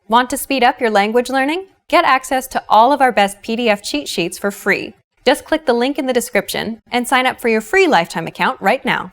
Want to speed up your language learning? Get access to all of our best PDF cheat sheets for free. Just click the link in the description and sign up for your free lifetime account right now.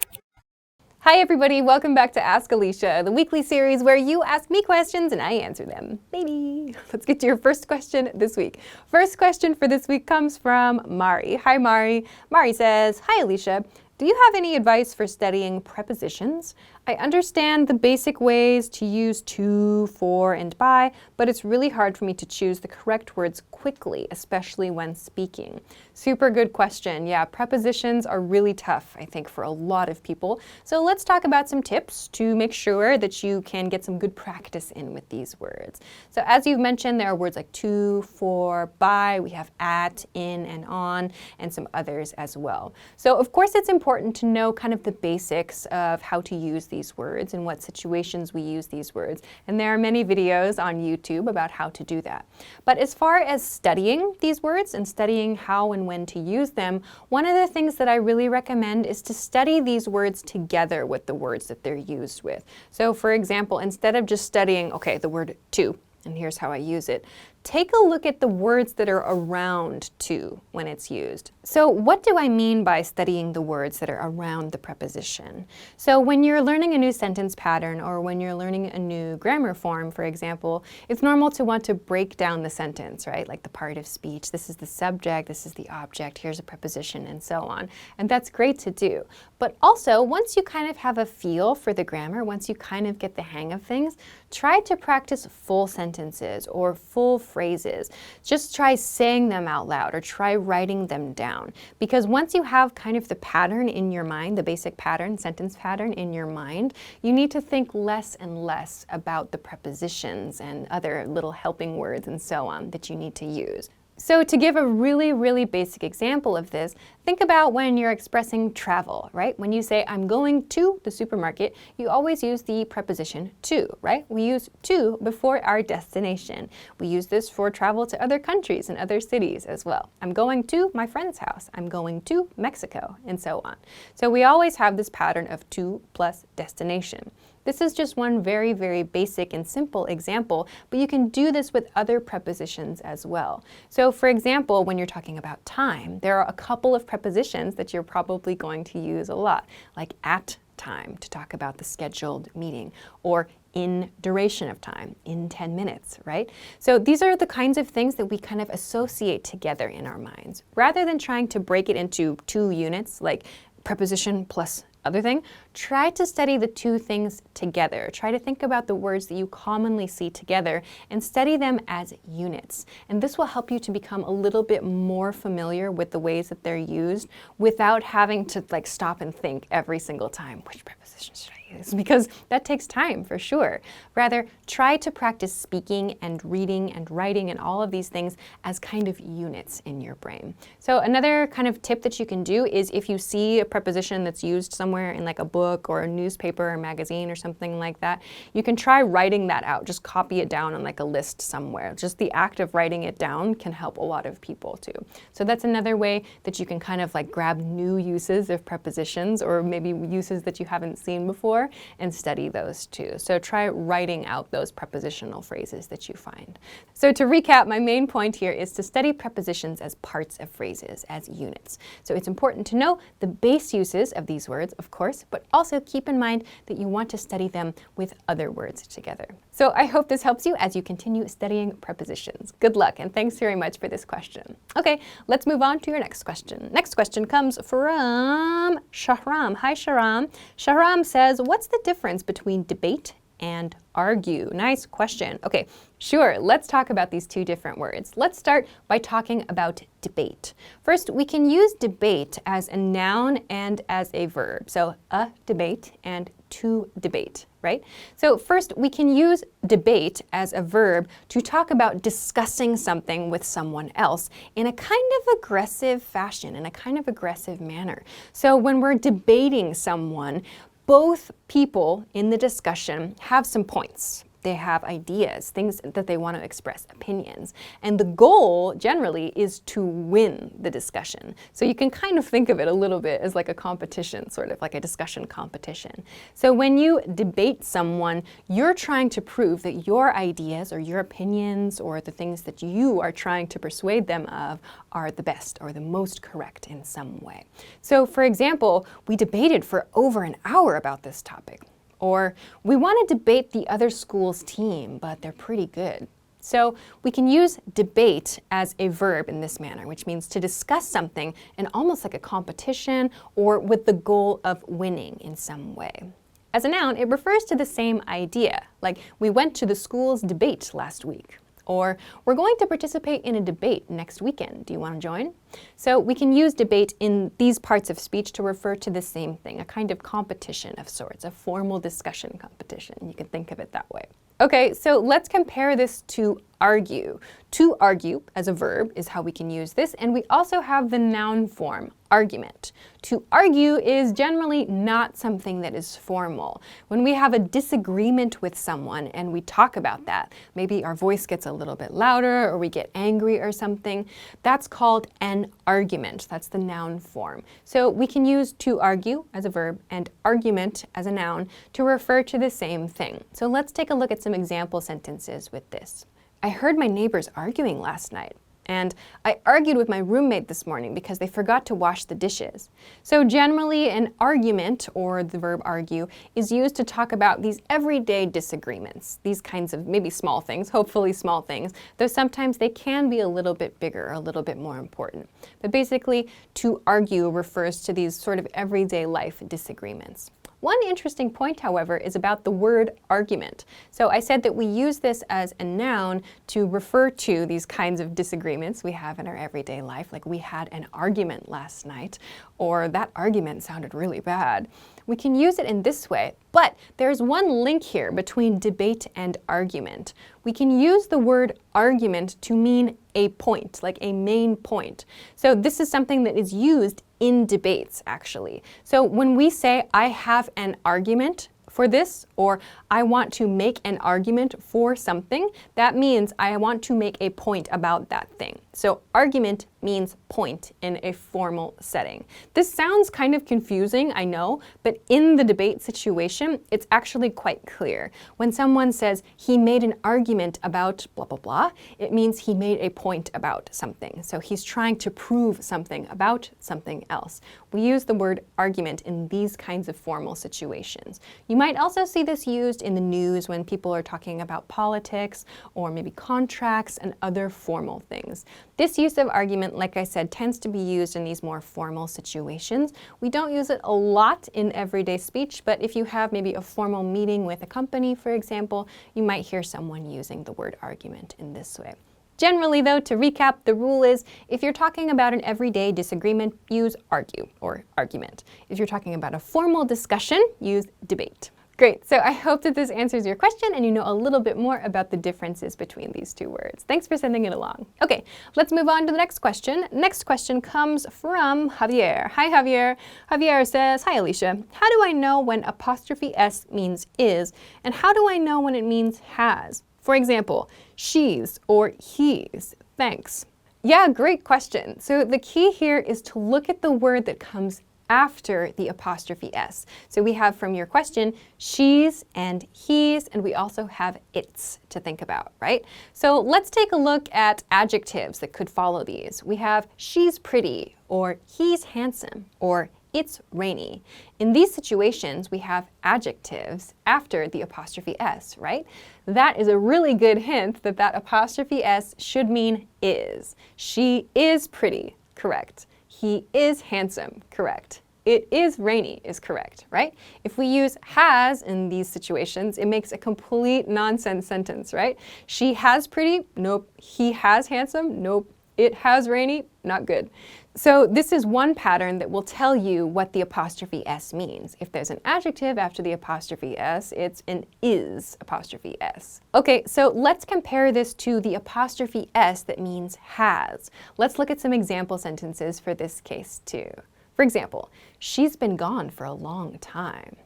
Hi everybody, welcome back to Ask Alisha, the weekly series where you ask me questions and I answer them. Maybe. Let's get to your first question this week. First question for this week comes from Mari. Hi Mari. Mari says, "Hi Alisha. Do you have any advice for studying prepositions? I understand the basic ways to use to, for, and by, but it's really hard for me to choose the correct words quickly, especially when speaking." Super good question. Yeah, prepositions are really tough, I think, for a lot of people. So let's talk about some tips to make sure that you can get some good practice in with these words. So as you've mentioned, there are words like to, for, by, we have at, in, and on, and some others as well. So of course it's important to know kind of the basics of how to use these words and what situations we use these words. And there are many videos on YouTube about how to do that. But as far as studying these words and studying how and when to use them, one of the things that I really recommend is to study these words together with the words that they're used with. So for example, instead of just studying, okay, the word to, and here's how I use it, take a look at the words that are around to when it's used. So what do I mean by studying the words that are around the preposition? So when you're learning a new sentence pattern or when you're learning a new grammar form, for example, it's normal to want to break down the sentence, right? Like the part of speech, this is the subject, this is the object, here's a preposition, and so on. And that's great to do. But also, once you kind of have a feel for the grammar, once you kind of get the hang of things, try to practice full sentences or full phrases. Just try saying them out loud or try writing them down. Because once you have kind of the pattern in your mind, the basic pattern, sentence pattern in your mind, you need to think less and less about the prepositions and other little helping words and so on that you need to use. So to give a really, really basic example of this, think about when you're expressing travel, right? When you say, I'm going to the supermarket, you always use the preposition to, right? We use to before our destination. We use this for travel to other countries and other cities as well. I'm going to my friend's house. I'm going to Mexico, and so on. So we always have this pattern of to plus destination. This is just one very, very basic and simple example, but you can do this with other prepositions as well. So for example, when you're talking about time, there are a couple of prepositions that you're probably going to use a lot, like at time to talk about the scheduled meeting, or in duration of time, in 10 minutes, right? So these are the kinds of things that we kind of associate together in our minds. Rather than trying to break it into two units, like preposition plus other thing, try to study the two things together. Try to think about the words that you commonly see together and study them as units. And this will help you to become a little bit more familiar with the ways that they're used without having to like stop and think every single time, which preposition should I use? Because that takes time for sure. Rather, try to practice speaking and reading and writing and all of these things as kind of units in your brain. So another kind of tip that you can do is if you see a preposition that's used somewhere in like a book or a newspaper or magazine or something like that, you can try writing that out. Just copy it down on like a list somewhere. Just the act of writing it down can help a lot of people too. So that's another way that you can kind of like grab new uses of prepositions or maybe uses that you haven't seen before and study those too. So try writing out those prepositional phrases that you find. So to recap, my main point here is to study prepositions as parts of phrases, as units. So it's important to know the base uses of these words, of course, but also keep in mind that you want to study them with other words together. So I hope this helps you as you continue studying prepositions. Good luck, and thanks very much for this question. Okay, let's move on to your next question. Next question comes from Shahram. Hi, Shahram. Shahram says, what's the difference between debate and argue? Nice question. Okay, sure, let's talk about these two different words. Let's start by talking about debate. First, we can use debate as a noun and as a verb. So a debate and to debate, right? So first, we can use debate as a verb to talk about discussing something with someone else in a kind of aggressive fashion, in a kind of aggressive manner. So when we're debating someone, both people in the discussion have some points. They have ideas, things that they want to express, opinions. And the goal, generally, is to win the discussion. So you can kind of think of it a little bit as like a competition, sort of like a discussion competition. So when you debate someone, you're trying to prove that your ideas or your opinions or the things that you are trying to persuade them of are the best or the most correct in some way. So for example, we debated for over an hour about this topic. Or we want to debate the other school's team, but they're pretty good. So we can use debate as a verb in this manner, which means to discuss something in almost like a competition or with the goal of winning in some way. As a noun, it refers to the same idea, like we went to the school's debate last week. Or we're going to participate in a debate next weekend. Do you want to join? So we can use debate in these parts of speech to refer to the same thing, a kind of competition of sorts, a formal discussion competition. You can think of it that way. Okay, so let's compare this to argue. To argue as a verb is how we can use this, and we also have the noun form, argument. To argue is generally not something that is formal. When we have a disagreement with someone and we talk about that, maybe our voice gets a little bit louder or we get angry or something, that's called an argument. That's the noun form. So we can use to argue as a verb and argument as a noun to refer to the same thing. So let's take a look at some example sentences with this. I heard my neighbors arguing last night. And I argued with my roommate this morning because they forgot to wash the dishes. So generally, an argument, or the verb argue, is used to talk about these everyday disagreements, these kinds of maybe small things, hopefully small things, though sometimes they can be a little bit bigger, a little bit more important. But basically, to argue refers to these sort of everyday life disagreements. One interesting point, however, is about the word argument. So I said that we use this as a noun to refer to these kinds of disagreements we have in our everyday life, like we had an argument last night, or that argument sounded really bad. We can use it in this way, but there's one link here between debate and argument. We can use the word argument to mean a point, like a main point. So this is something that is used in debates, actually. So when we say, I have an argument for this, or I want to make an argument for something, that means I want to make a point about that thing. So argument means point in a formal setting. This sounds kind of confusing, I know, but in the debate situation, it's actually quite clear. When someone says, he made an argument about blah, blah, blah, it means he made a point about something. So he's trying to prove something about something else. We use the word argument in these kinds of formal situations. You might also see this used in the news when people are talking about politics or maybe contracts and other formal things. This use of argument, like I said, tends to be used in these more formal situations. We don't use it a lot in everyday speech, but if you have maybe a formal meeting with a company, for example, you might hear someone using the word argument in this way. Generally, though, to recap, the rule is if you're talking about an everyday disagreement, use argue or argument. If you're talking about a formal discussion, use debate. Great, so I hope that this answers your question and you know a little bit more about the differences between these two words. Thanks for sending it along. Okay, let's move on to the next question. Next question comes from Javier. Hi, Javier. Javier says, hi, Alisha. How do I know when apostrophe S means is, and how do I know when it means has? For example, she's or he's. Thanks. Yeah, great question. So the key here is to look at the word that comes after the apostrophe S. So we have from your question, she's and he's, and we also have its to think about, right? So let's take a look at adjectives that could follow these. We have she's pretty, or he's handsome, or it's rainy. In these situations, we have adjectives after the apostrophe S, right? That is a really good hint that that apostrophe S should mean is. She is pretty, correct. He is handsome, correct. It is rainy is correct, right? If we use has in these situations, it makes a complete nonsense sentence, right? She has pretty, nope. He has handsome, nope. It has rainy, not good. So this is one pattern that will tell you what the apostrophe S means. If there's an adjective after the apostrophe S, it's an is apostrophe S. Okay, so let's compare this to the apostrophe S that means has. Let's look at some example sentences for this case too. For example, she's been gone for a long time.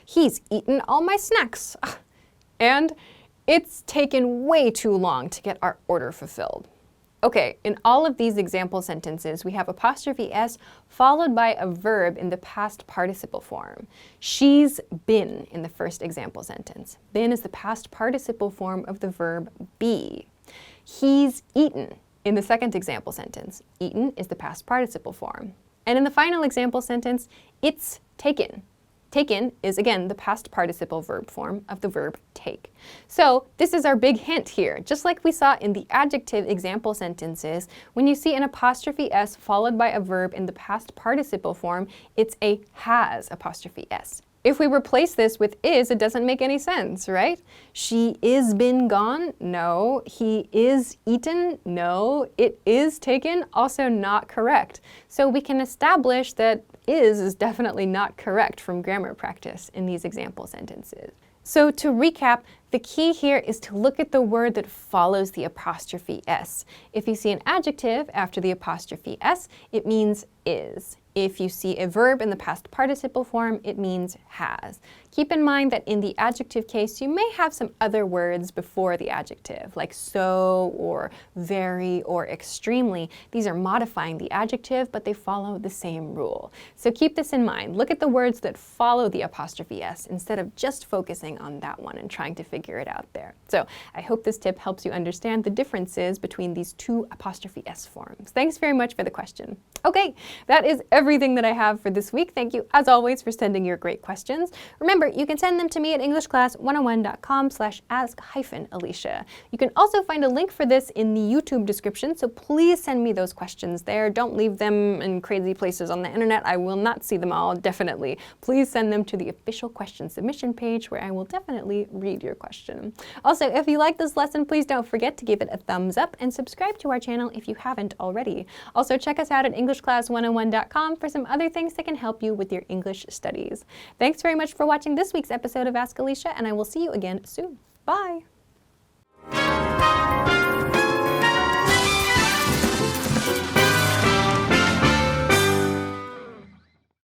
He's eaten all my snacks. And It's taken way too long to get our order fulfilled. Okay, in all of these example sentences, we have apostrophe S followed by a verb in the past participle form. She's been in the first example sentence. Been is the past participle form of the verb be. He's eaten in the second example sentence. Eaten is the past participle form. And in the final example sentence, it's taken. Taken is, again, the past participle verb form of the verb take. So this is our big hint here. Just like we saw in the adjective example sentences, when you see an apostrophe S followed by a verb in the past participle form, it's a has apostrophe S. If we replace this with is, it doesn't make any sense, right? She is been gone? No. He is eaten? No. It is taken? Also not correct. So we can establish that is definitely not correct from grammar practice in these example sentences. So to recap, the key here is to look at the word that follows the apostrophe S. If you see an adjective after the apostrophe S, it means is. If you see a verb in the past participle form, it means has. Keep in mind that in the adjective case, you may have some other words before the adjective, like so or very or extremely. These are modifying the adjective, but they follow the same rule. So keep this in mind. Look at the words that follow the apostrophe S instead of just focusing on that one and trying to figure it out there. So I hope this tip helps you understand the differences between these two apostrophe S forms. Thanks very much for the question. Okay, that is everything that I have for this week. Thank you, as always, for sending your great questions. Remember, you can send them to me at englishclass101.com/ask-Alisha. You can also find a link for this in the YouTube description, so please send me those questions there. Don't leave them in crazy places on the internet. I will not see them all, definitely. Please send them to the official question submission page where I will definitely read your question. Also, if you like this lesson, please don't forget to give it a thumbs up and subscribe to our channel if you haven't already. Also, check us out at englishclass101.com for some other things that can help you with your English studies. Thanks very much for watching this week's episode of Ask Alisha, and I will see you again soon. Bye!